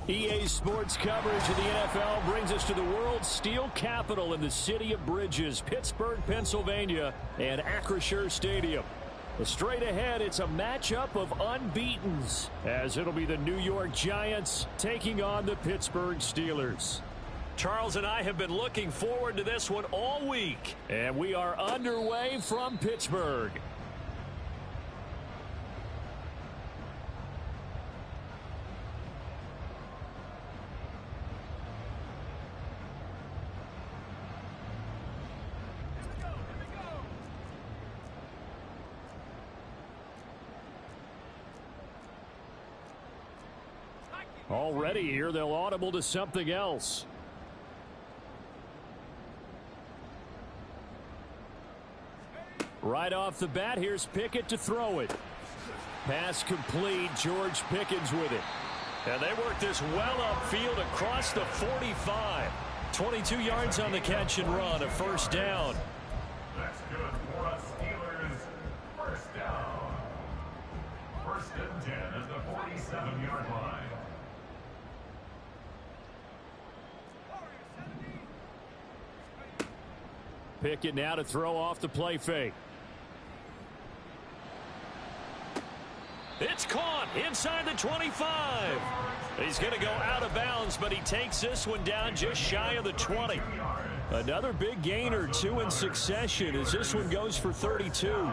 EA Sports coverage of the NFL brings us to the world's steel capital in the city of bridges, Pittsburgh, Pennsylvania, and Acrisure Stadium. Straight ahead, it's a matchup of unbeatens, as it'll be the New York Giants taking on the Pittsburgh Steelers. Charles and I have been looking forward to this one all week, and we are underway from Pittsburgh. Already here, they'll audible to something else. Right off the bat, here's Pickett to throw it. Pass complete, George Pickens with it. And they work this well upfield across the 45. 22 yards on the catch and run, a first down. That's good for us Steelers. First down. First and 10 at the 47-yard line. Pickett now to throw off the play fake. It's caught inside the 25. He's going to go out of bounds, but he takes this one down just shy of the 20. Another big gain or two in succession as this one goes for 32.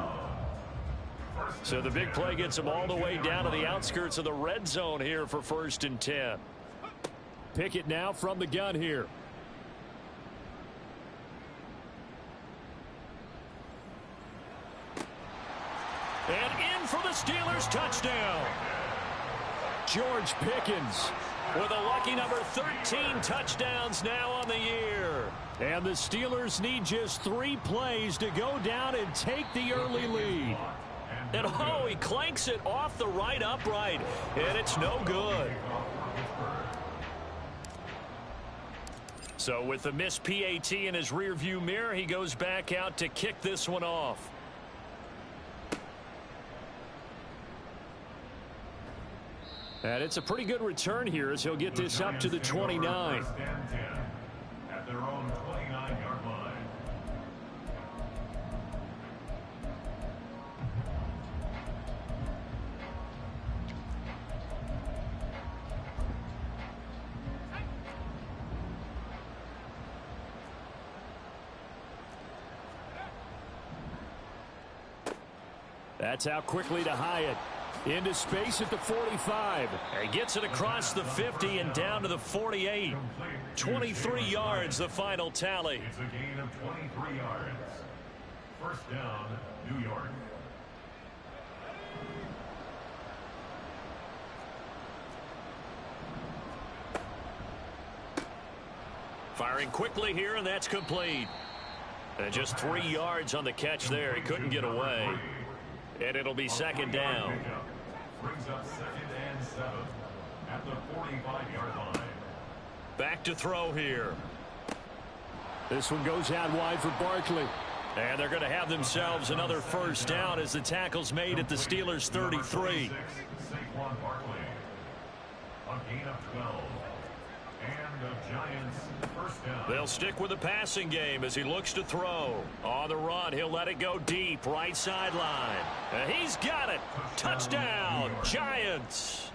So the big play gets him all the way down to the outskirts of the red zone here for first and 10. Pickett now from the gun here. And in for the Steelers touchdown. George Pickens with a lucky number 13 touchdowns now on the year. And the Steelers need just 3 plays to go down and take the early lead. And oh, he clanks it off the right upright. And it's no good. So with the missed PAT in his rearview mirror, he goes back out to kick this one off. And it's a pretty good return here as he'll get this up to the 29. At their own 29-yard line. That's out quickly to Hyatt. Into space at the 45. And gets it across the 50 and down to the 48. 23 yards, the final tally. It's a gain of 23 yards. First down, New York. Firing quickly here, and that's complete. And just 3 yards on the catch there. He couldn't get away. And it'll be second down. Brings up second and 7 at the 45-yard line. Back to throw here. This one goes out wide for Barkley. And they're going to have themselves another first down as the tackle's made at the Steelers' 33. Saquon Barkley. A gain of 12. And the Giants first down. They'll stick with the passing game as he looks to throw. On the run, he'll let it go deep, right sideline. And he's got it. Touchdown, Giants.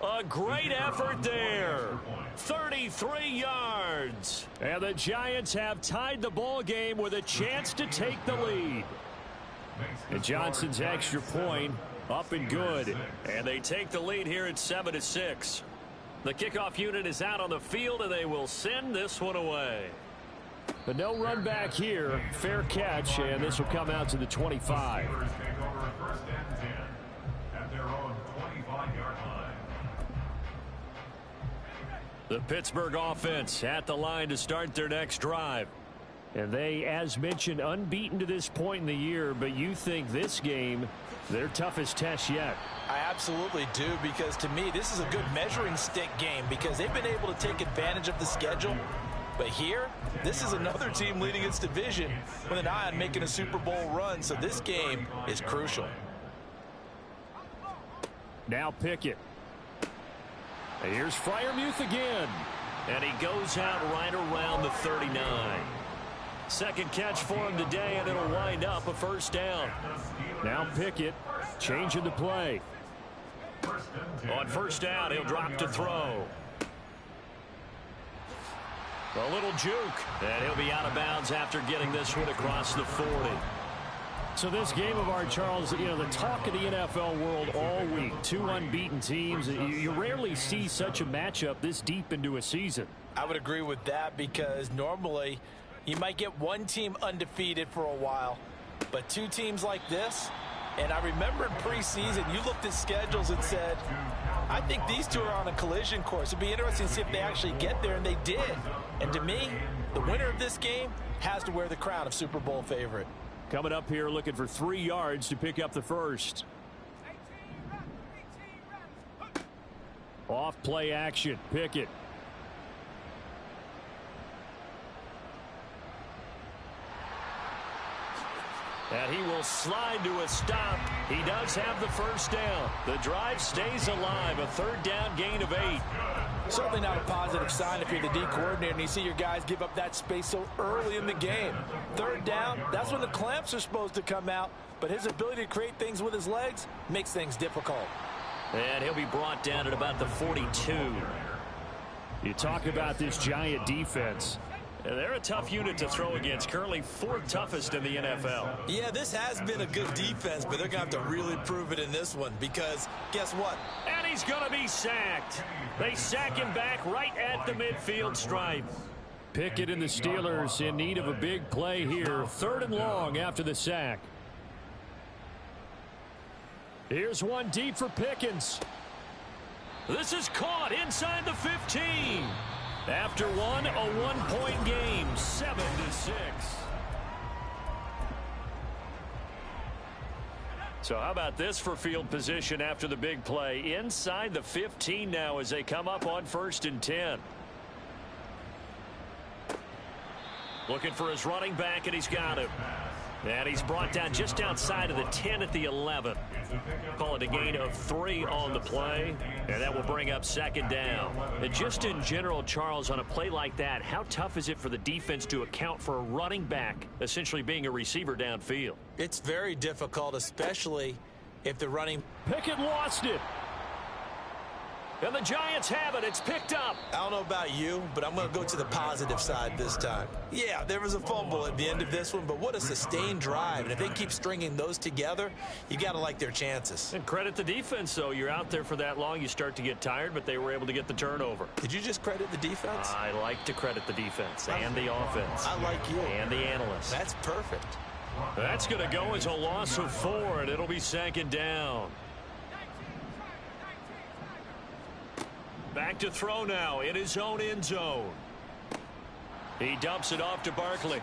A great effort there. 33 yards. And the Giants have tied the ball game with a chance to take the lead. And Johnson's extra point up and good. And they take the lead here at 7-6. The kickoff unit is out on the field, and they will send this one away. But no run back here. Fair catch, and this will come out to the 25. The Pittsburgh offense at the line to start their next drive. And they, as mentioned, unbeaten to this point in the year, but you think this game, their toughest test yet. I absolutely do, because to me, this is a good measuring stick game because they've been able to take advantage of the schedule. But here, this is another team leading its division with an eye on making a Super Bowl run, so this game is crucial. Now Pickett. Here's Freiermuth again. And he goes out right around the 39. Second catch for him today, and it'll wind up a first down. Now Pickett changing the play. On first down, he'll drop to throw. A little juke, and he'll be out of bounds after getting this one across the 40. So this game of ours, Charles, you know, the talk of the NFL world all week. Two unbeaten teams. You rarely see such a matchup this deep into a season. I would agree with that because normally you might get one team undefeated for a while, but two teams like this, and I remember in preseason you looked at schedules and said, I think these two are on a collision course. It'd be interesting to see if they actually get there, and they did. And to me, the winner of this game has to wear the crown of Super Bowl favorite. Coming up here looking for 3 yards to pick up the first. Off play action. Pickett. And he will slide to a stop. He does have the first down. The drive stays alive. A third down gain of 8. Certainly not a positive sign if you're the D coordinator and you see your guys give up that space so early in the game. Third down, that's when the clamps are supposed to come out, but his ability to create things with his legs makes things difficult. And he'll be brought down at about the 42. You talk about this Giant defense. They're a tough unit to throw against. Currently 4th toughest in the NFL. Yeah, this has been a good defense, but they're going to have to really prove it in this one because guess what? And he's going to be sacked. They sack him back right at the midfield stripe. Pickett and the Steelers in need of a big play here. 3rd and long after the sack. Here's one deep for Pickens. This is caught inside the 15. After one, a 1-point game, 7-6. So how about this for field position after the big play? Inside the 15 now as they come up on 1st and 10. Looking for his running back, and he's got him. And he's brought down just outside of the 10 at the 11. Call it a gain of 3 on the play, and that will bring up 2nd down. And just in general, Charles, on a play like that, how tough is it for the defense to account for a running back essentially being a receiver downfield? It's very difficult, especially if the running... Pickett lost it. And the Giants have it. It's picked up. I don't know about you, but I'm going to go to the positive side this time. Yeah, there was a fumble at the end of this one, but what a sustained drive. And if they keep stringing those together, you got to like their chances. And credit the defense, though. You're out there for that long, you start to get tired, but they were able to get the turnover. Did you just credit the defense? I like to credit the defense and the offense. I like you. And the analysts. That's perfect. That's going to go as a loss of 4, and it'll be 2nd down. Back to throw now in his own end zone. He dumps it off to Barkley.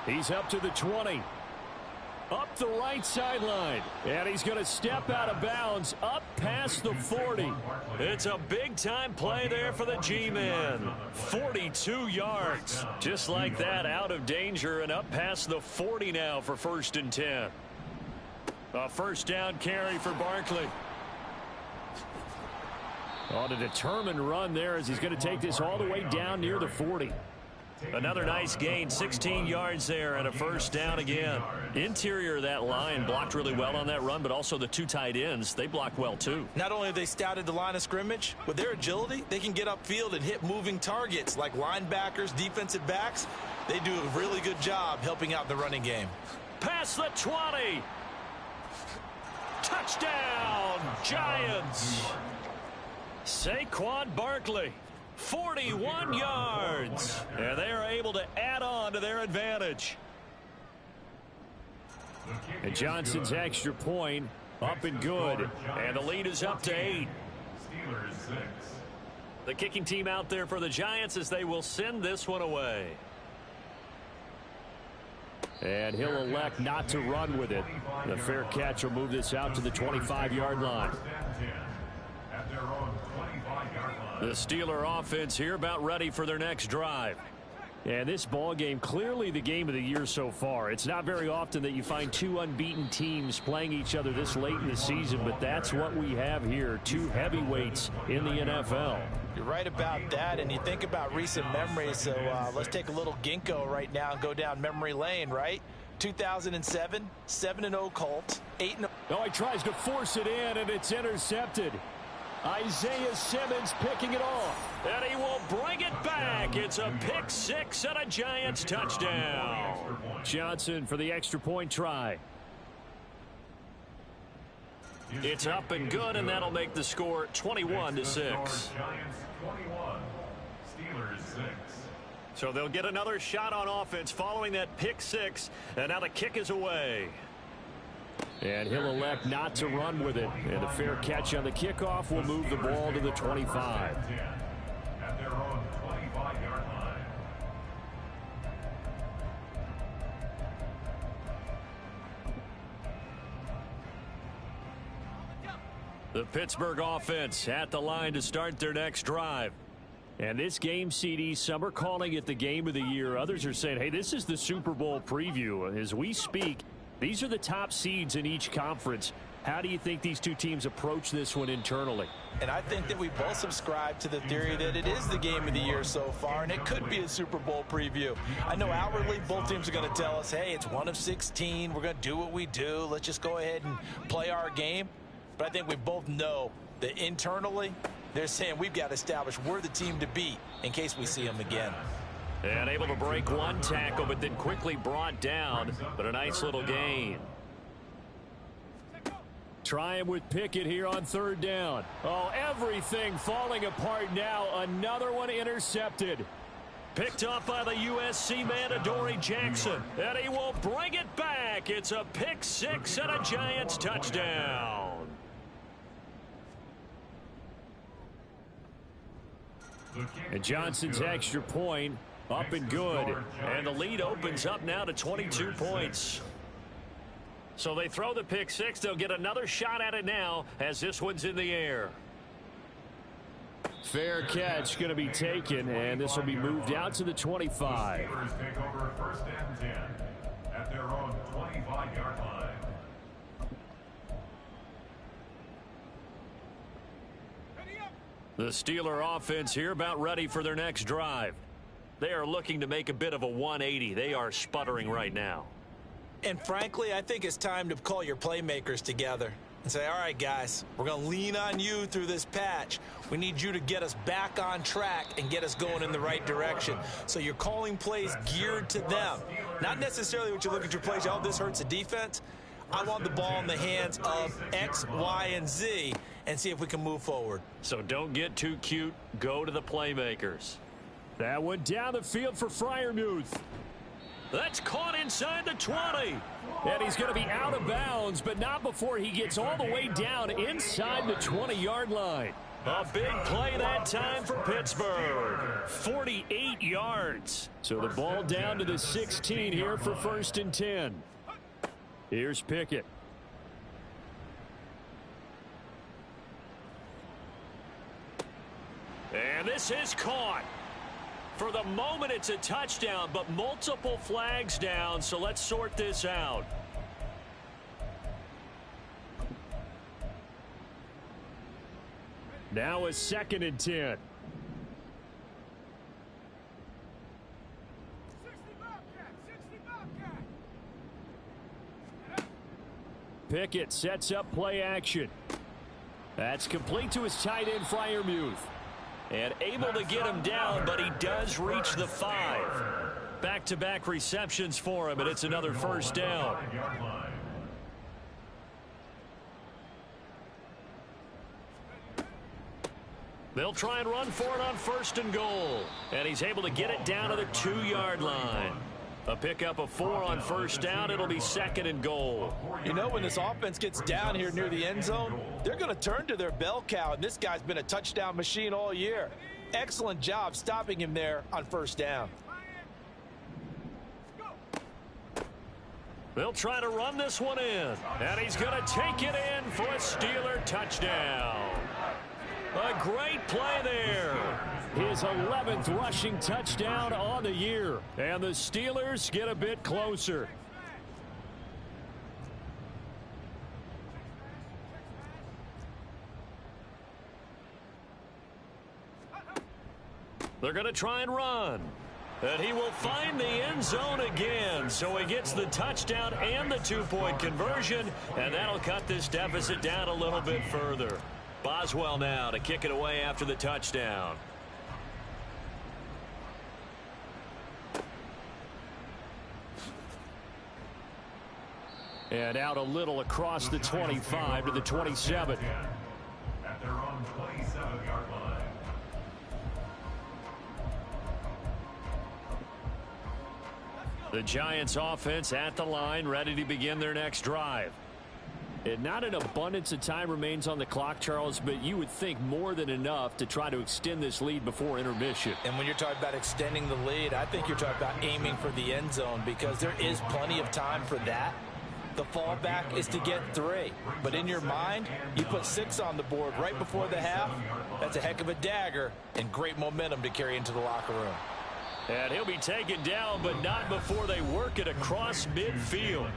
He's up to the 20. Up the right sideline. And he's going to step out of bounds up past the 40. It's a big-time play there for the G-Men. 42 yards. Just like that, out of danger and up past the 40 now for 1st and 10. A first down carry for Barkley. On a determined run there as he's going to take this all the way down near the 40. Another nice gain, 16 yards there and a first down again. Interior of that line blocked really well on that run, but also the 2 tight ends, they blocked well too. Not only have they scouted the line of scrimmage, with their agility, they can get upfield and hit moving targets like linebackers, defensive backs. They do a really good job helping out the running game. Past the 20. Touchdown, Giants. Saquon Barkley, 41 yards, and they are able to add on to their advantage. And Johnson's extra point up and good, and the lead is up to 8. The kicking team out there for the Giants as they will send this one away. And he'll elect not to run with it. The fair catch will move this out to the 25-yard line. The Steeler offense here about ready for their next drive. And this ball game, clearly the game of the year so far. It's not very often that you find two unbeaten teams playing each other this late in the season, but that's what we have here. Two heavyweights in the NFL. You're right about that, and you think about recent memories, so let's take a little ginkgo right now and go down memory lane, right? 2007, 7-0 Colts, 8-0. Oh, he tries to force it in, and it's intercepted. Isaiah Simmons picking it off. And he will bring it back. It's a pick six and a Giants touchdown. Johnson for the extra point try. It's up and good, and that'll make the score 21-6. Giants 21, Steelers 6. So they'll get another shot on offense following that pick six, and now the kick is away. And he'll elect not to run with it. And a fair catch on the kickoff will move the ball to the 25. At their own 25-yard line. The Pittsburgh offense at the line to start their next drive. And this game, CD, some are calling it the game of the year. Others are saying, hey, this is the Super Bowl preview. As we speak, these are the top seeds in each conference. How do you think these two teams approach this one internally? And I think that we both subscribe to the theory that it is the game of the year so far, and it could be a Super Bowl preview. I know outwardly both teams are going to tell us, hey, it's 1 of 16. We're going to do what we do. Let's just go ahead and play our game. But I think we both know that internally they're saying we've got to establish we're the team to beat in case we see them again. And able to break one tackle, but then quickly brought down. But a nice little gain. Trying with Pickett here on third down. Oh, everything falling apart now. Another one intercepted. Picked up by the USC man, Adoree Jackson. And he will bring it back. It's a pick six and a Giants touchdown. And Johnson's extra point up and good. And the lead opens up now to 22 points. So they throw the pick six. They'll get another shot at it now as this one's in the air. Fair catch going to be taken, and this will be moved out to the 25. Steelers take over first and 10 at their own 25-yard line. The Steeler offense here about ready for their next drive. They are looking to make a bit of a 180. They are sputtering right now. And frankly, I think it's time to call your playmakers together and say, all right, guys, we're going to lean on you through this patch. We need you to get us back on track and get us going in the right direction. So you're calling plays geared to them. Not necessarily what you look at your plays, oh, this hurts the defense. I want the ball in the hands of X, Y, and Z and see if we can move forward. So don't get too cute. Go to the playmakers. That one down the field for Freiermuth. That's caught inside the 20. And he's going to be out of bounds, but not before he gets all the way down inside the 20-yard line. A big play that time for Pittsburgh. 48 yards. So the ball down to the 16 here for first and 10. Here's Pickett. And this is caught. For the moment, it's a touchdown, but multiple flags down, so let's sort this out. Now a second and 10. Pickett sets up play action. That's complete to his tight end, Freiermuth. And able to get him down, but he does reach the 5. Back-to-back receptions for him, and it's another first down. They'll try and run for it on first and goal. And he's able to get it down to the 2-yard line. A pickup of 4 on first down. It'll be second and goal. You know, when this offense gets down here near the end zone, they're going to turn to their bell cow, and this guy's been a touchdown machine all year. Excellent job stopping him there on first down. They'll try to run this one in. And he's going to take it in for a Steeler touchdown. A great play there. his 11th rushing touchdown on the year. And the Steelers get a bit closer. They're going to try and run. And he will find the end zone again. So he gets the touchdown and the two-point conversion. And that'll cut this deficit down a little bit further. Boswell now to kick it away after the touchdown. And out a little across the 25 to the 27. At their own 27-yard line. The Giants offense at the line, ready to begin their next drive. And not an abundance of time remains on the clock, Charles, but you would think more than enough to try to extend this lead before intermission. And when you're talking about extending the lead, I think you're talking about aiming for the end zone because there is plenty of time for that. The fallback is to get 3. But in your mind, you put 6 on the board right before the half. That's a heck of a dagger and great momentum to carry into the locker room. And he'll be taken down, but not before they work it across midfield.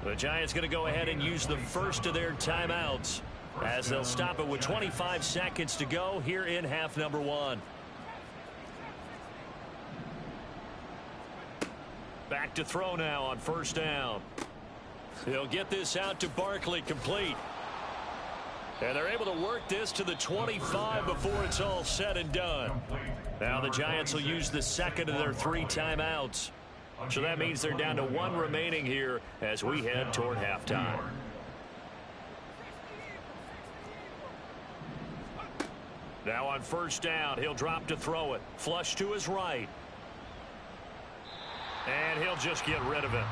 The Giants going to go ahead and use the first of their timeouts as they'll stop it with 25 seconds to go here in half number 1. Back to throw now on first down. He'll get this out to Barkley, complete. And they're able to work this to the 25 before it's all said and done. Now the Giants will use the second of their 3 timeouts. So that means they're down to 1 remaining here as we head toward halftime. Now on first down, he'll drop to throw it. Flush to his right. And he'll just get rid of it.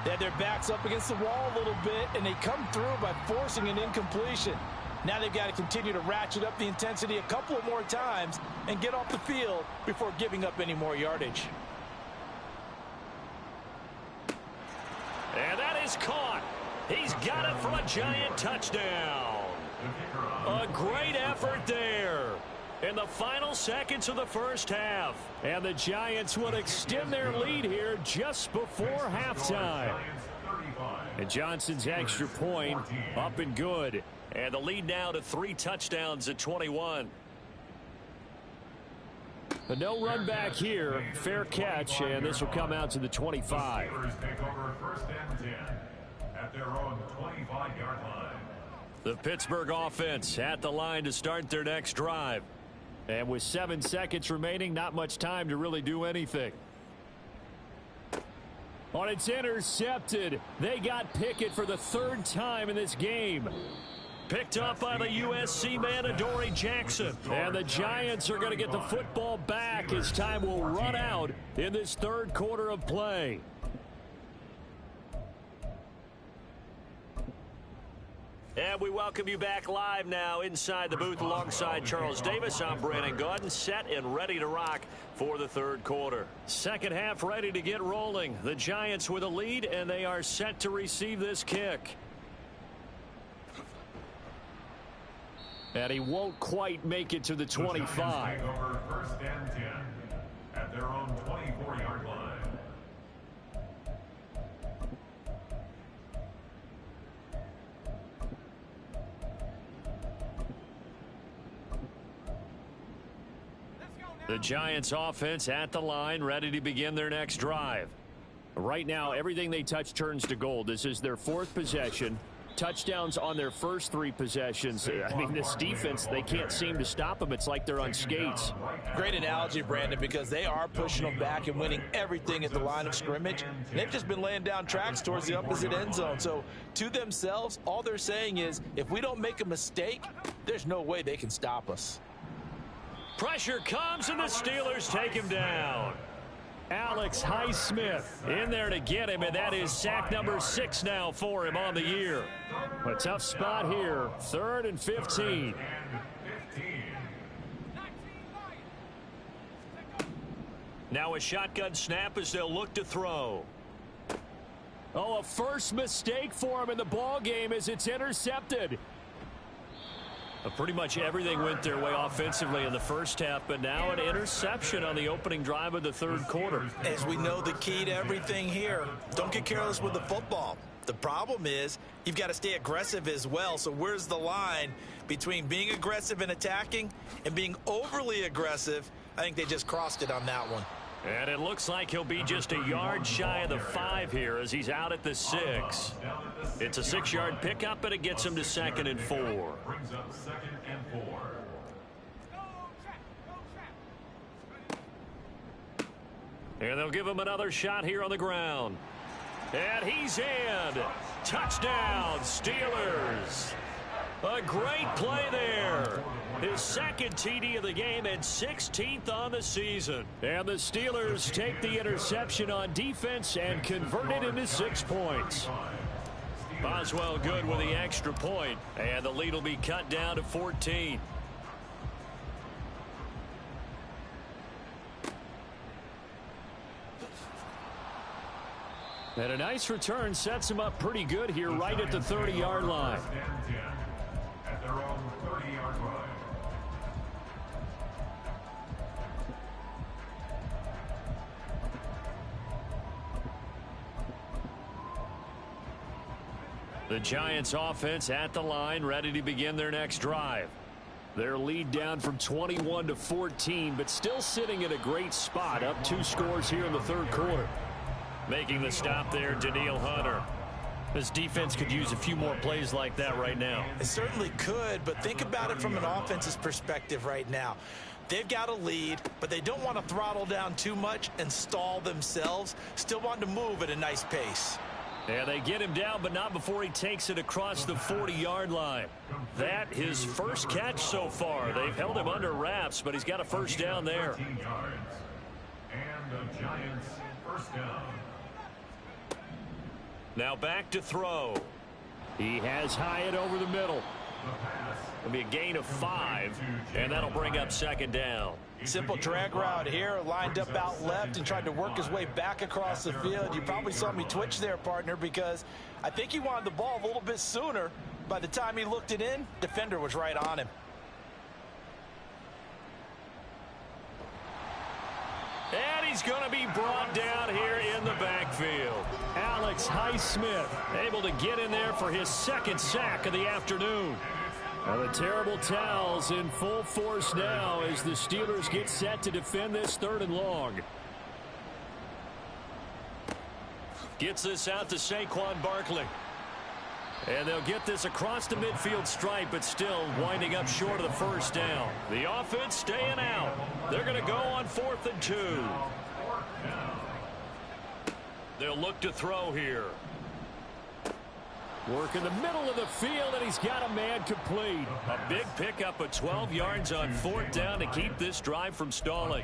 They had their backs up against the wall a little bit, and they come through by forcing an incompletion. Now they've got to continue to ratchet up the intensity a couple of more times and get off the field before giving up any more yardage. And that is caught. He's got it for a Giant touchdown. A great effort there in the final seconds of the first half. And the Giants will extend their lead here just before halftime. And Johnson's extra point up and good. And the lead now to 3 touchdowns at 21. A no run back here. Fair catch, and this will come out to the 25. The Steelers take over first and 10 at their own 25-yard line. The Pittsburgh offense at the line to start their next drive. And with 7 seconds remaining, not much time to really do anything. On it's intercepted. They got Pickett for the 3rd time in this game. Picked up by the USC man, Adoree Jackson. And the Giants are going to get the football back as time will run out in this 3rd quarter of play. And we welcome you back live now inside the booth alongside Charles Davis. I'm Brandon Gaudin, set and ready to rock for the 3rd quarter. Second half ready to get rolling. The Giants with a lead, and they are set to receive this kick. And he won't quite make it to the 25. Take over first and 10 at their own 24-yard line. The Giants offense at the line, ready to begin their next drive. Right now, everything they touch turns to gold. This is their 4th possession. Touchdowns on their first 3 possessions. I mean, this defense, they can't seem to stop them. It's like they're on skates. Great analogy, Brandon, because they are pushing them back and winning everything at the line of scrimmage. They've just been laying down tracks towards the opposite end zone. So to themselves, all they're saying is, if we don't make a mistake, there's no way they can stop us. Pressure comes, and the Steelers take him down. Alex Highsmith in there to get him, and that is sack number 6 now for him on the year. A tough spot here, 3rd and 15. Now a shotgun snap as they'll look to throw. Oh, a first mistake for him in the ball game as it's intercepted. Pretty much everything went their way offensively in the first half, but now an interception on the opening drive of the third quarter. As we know, the key to everything here, don't get careless with the football. The problem is you've got to stay aggressive as well. So where's the line between being aggressive and attacking and being overly aggressive? I think they just crossed it on that one. And it looks like he'll be just a yard shy of the 5 here as he's out at the 6. It's a 6-yard pickup, and it gets him to 2nd and 4. Brings up 2nd and 4. And they'll give him another shot here on the ground. And he's in. Touchdown, Steelers. A great play there. His 2nd TD of the game and 16th on the season. And the Steelers take the interception on defense and convert it into 6 points. Boswell good with the extra point, and the lead will be cut down to 14. And a nice return sets him up pretty good here right at the 30-yard line. At their own 30-yard line. The Giants offense at the line, ready to begin their next drive. Their lead down from 21 to 14, but still sitting at a great spot, up 2 scores here in the third quarter. Making the stop there, Danielle Hunter. This defense could use a few more plays like that right now. It certainly could, but think about it from an offense's perspective right now. They've got a lead, but they don't want to throttle down too much and stall themselves. Still want to move at a nice pace. Yeah, they get him down, but not before he takes it across the 40-yard line. That his first catch so far. They've held him under wraps, but he's got a first down there. 13 yards. And the Giants first down. Now back to throw. He has Hyatt over the middle. It'll be a gain of 5, and that'll bring up 2nd down. Simple drag route here, lined up out left and tried to work his way back across the field. You probably saw me twitch there, partner, because I think he wanted the ball a little bit sooner. By the time he looked it in, defender was right on him. And he's going to be brought down here in the backfield. Alex Highsmith able to get in there for his 2nd sack of the afternoon. Now the terrible towels in full force now as the Steelers get set to defend this 3rd and long. Gets this out to Saquon Barkley. And they'll get this across the midfield stripe, but still winding up short of the first down. The offense staying out. They're going to go on 4th and 2. They'll look to throw here. Work in the middle of the field, and he's got a man complete. A big pickup of 12 yards on 4th down to keep this drive from stalling.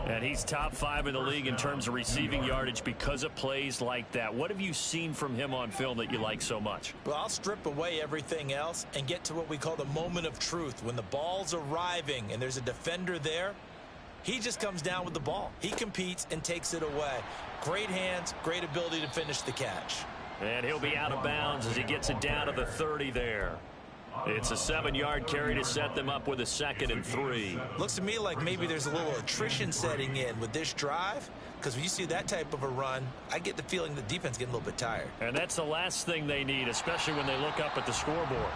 And he's top 5 in the league in terms of receiving yardage because of plays like that. What have you seen from him on film that you like so much? Well, I'll strip away everything else and get to what we call the moment of truth. When the ball's arriving and there's a defender there, he just comes down with the ball. He competes and takes it away. Great hands, great ability to finish the catch. And he'll be out of bounds as he gets it down to the 30 there. It's a 7-yard carry to set them up with a 2nd and 3. Looks to me like maybe there's a little attrition setting in with this drive, because when you see that type of a run, I get the feeling the defense getting a little bit tired. And that's the last thing they need, especially when they look up at the scoreboard.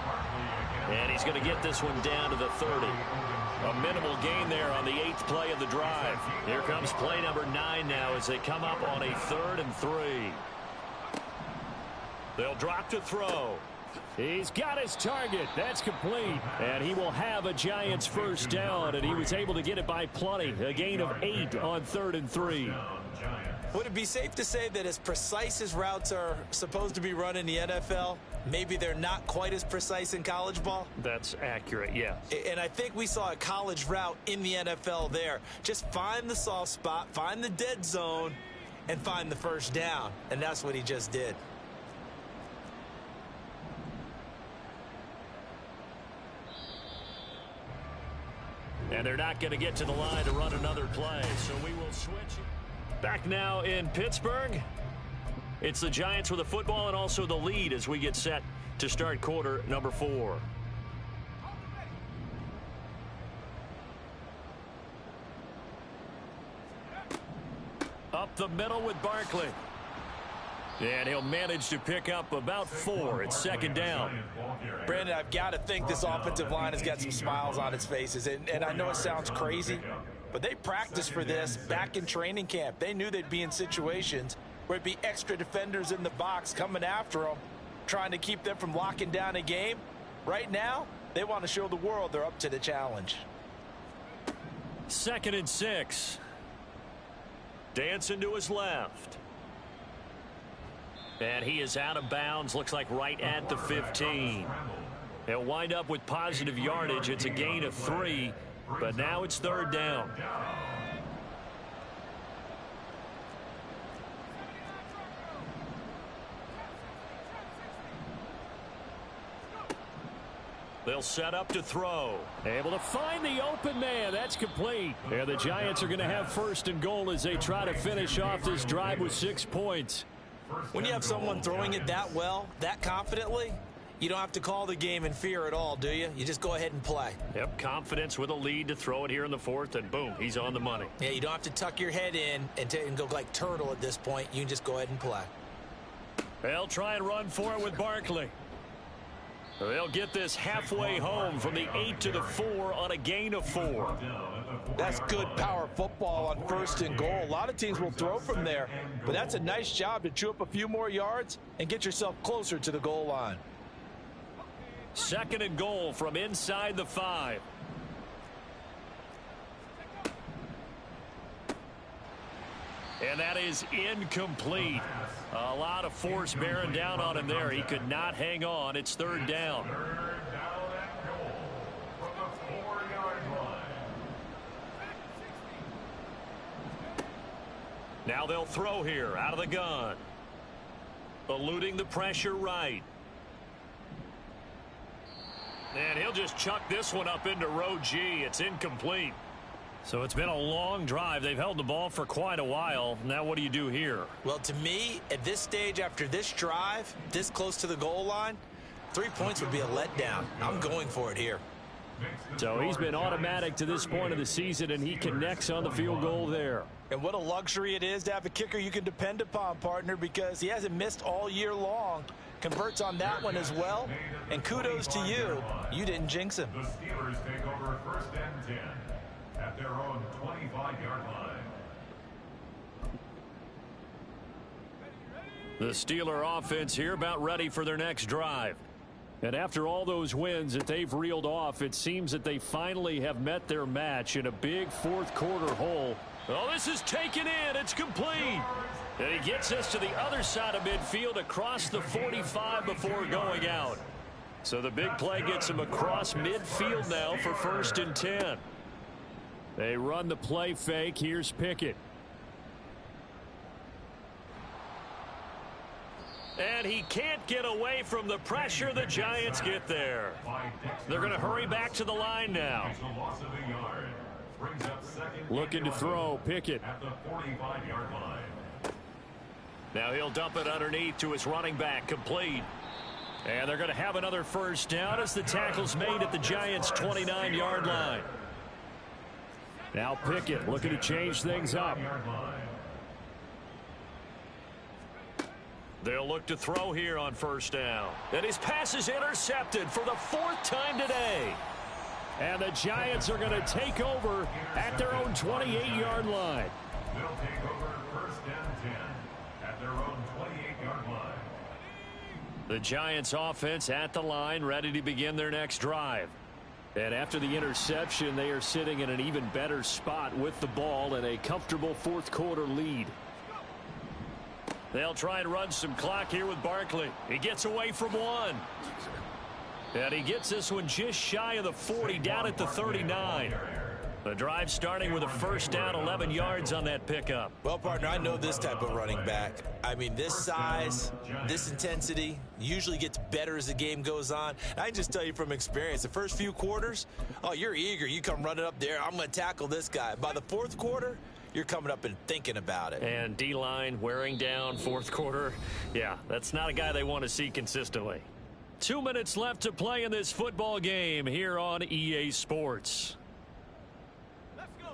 And he's going to get this one down to the 30. A minimal gain there on the 8th play of the drive. Here comes play number 9 now as they come up on a 3rd and 3. They'll drop to throw. He's got his target. That's complete. And he will have a Giants first down, and he was able to get it by plenty. A gain of 8 on 3rd and 3. Would it be safe to say that as precise as routes are supposed to be run in the NFL, maybe they're not quite as precise in college ball? That's accurate, yes. And I think we saw a college route in the NFL there. Just find the soft spot, find the dead zone, and find the first down. And that's what he just did. And they're not going to get to the line to run another play, so we will switch. Back now in Pittsburgh. It's the Giants with the football and also the lead as we get set to start quarter number 4. middle with Barkley. And he'll manage to pick up about 4. It's second down. Brandon, I've got to think this offensive line has got some smiles on its faces. And I know it sounds crazy, but they practiced for this back in training camp. They knew they'd be in situations where it'd be extra defenders in the box coming after them, trying to keep them from locking down a game. Right now, they want to show the world they're up to the challenge. 2nd and 6. Dancing to his left. And he is out of bounds, looks like right at the 15. He'll wind up with positive yardage. It's a gain of 3, but now it's 3rd down. They'll set up to throw. Able to find the open man. That's complete. And the Giants are going to have 1st and goal as they try to finish off this drive with 6 points. When you have someone throwing it that well, that confidently, you don't have to call the game in fear at all, do you? You just go ahead and play. Yep, confidence with a lead to throw it here in the 4th, and boom, he's on the money. Yeah, you don't have to tuck your head in and go like turtle at this point. You can just go ahead and play. They'll try and run for it with Barkley. They'll get this halfway home from the 8 to the 4 on a gain of 4. That's good power football on 1st and goal. A lot of teams will throw from there, but that's a nice job to chew up a few more yards and get yourself closer to the goal line. 2nd and goal from inside the 5. And that is incomplete. A lot of force bearing down on him there. He could not hang on. It's 3rd down. 3rd down and goal from the 4-yard line. Now they'll throw here out of the gun. Eluding the pressure right. And he'll just chuck this one up into row G. It's incomplete. So it's been a long drive. They've held the ball for quite a while. Now what do you do here? Well, to me, at this stage after this drive, this close to the goal line, 3 points would be a letdown. I'm going for it here. So he's been automatic to this point of the season, and he connects on the field goal there. And what a luxury it is to have a kicker you can depend upon, partner, because he hasn't missed all year long. Converts on that one as well. And kudos to you. You didn't jinx him. The Steelers take over 1st and 10 at their own 25-yard line. The Steeler offense here about ready for their next drive. And after all those wins that they've reeled off, it seems that they finally have met their match in a big 4th quarter hole. Oh, this is taken in. It's complete. And he gets us to the other side of midfield across the 45 before going out. So the big play gets him across midfield now for 1st and 10. They run the play fake. Here's Pickett. And he can't get away from the pressure. The Giants get there. They're going to hurry back to the line now. Looking to throw. Pickett. At the 45-yard line. Now he'll dump it underneath to his running back. Complete. And they're going to have another 1st down as the tackle's made at the Giants' 29-yard line. Now Pickett looking to change things up. They'll look to throw here on 1st down. And his pass is intercepted for the 4th time today. And the Giants are going to take over at their own 28-yard line. They'll take over 1st and 10 at their own 28-yard line. The Giants offense at the line, ready to begin their next drive. And after the interception, they are sitting in an even better spot with the ball and a comfortable 4th quarter lead. They'll try and run some clock here with Barkley. He gets away from one. And he gets this one just shy of the 40, down at the 39. The drive starting with a 1st down, 11 yards on that pickup. Well, partner, I know this type of running back. I mean, this size, this intensity usually gets better as the game goes on. I can just tell you from experience, the first few quarters, oh, you're eager. You come running up there. I'm going to tackle this guy. By the 4th quarter, you're coming up and thinking about it. And D-line wearing down 4th quarter. Yeah, that's not a guy they want to see consistently. 2 minutes left to play in this football game here on EA Sports.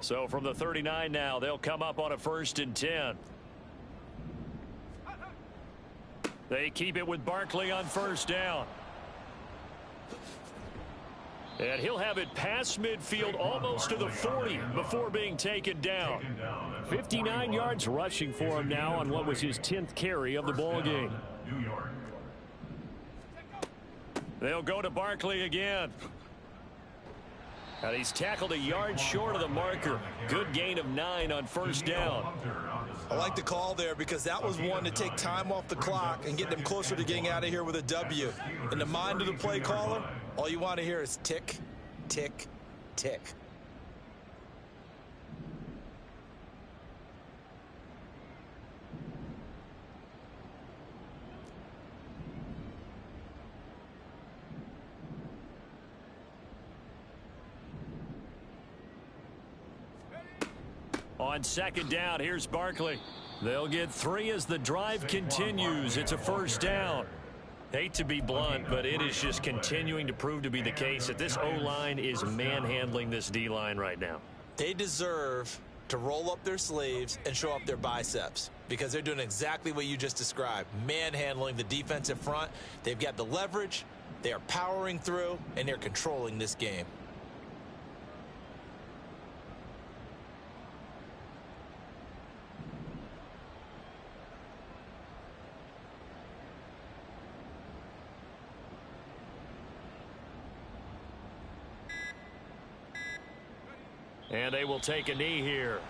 So from the 39 now, they'll come up on a 1st and 10. They keep it with Barkley on first down. And he'll have it past midfield almost to the 40 before being taken down. 59 yards rushing for him now on what was his 10th carry of the ball game. They'll go to Barkley again. And he's tackled a yard short of the marker. Good gain of 9 on first down. I like the call there because that was one to take time off the clock and get them closer to getting out of here with a W. In the mind of the play caller, all you want to hear is tick, tick, tick. On second down, here's Barkley. They'll get 3 as the drive continues. It's a first down. Hate to be blunt, but it is just continuing to prove to be the case that this O-line is manhandling this D-line right now. They deserve to roll up their sleeves and show up their biceps because they're doing exactly what you just described, manhandling the defensive front. They've got the leverage, they are powering through, and they're controlling this game. And they will take a knee here.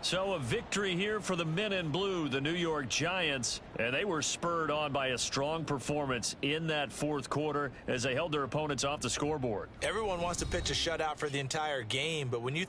So a victory here for the men in blue, the New York Giants, and they were spurred on by a strong performance in that fourth quarter as they held their opponents off the scoreboard. Everyone wants to pitch a shutout for the entire game, but when you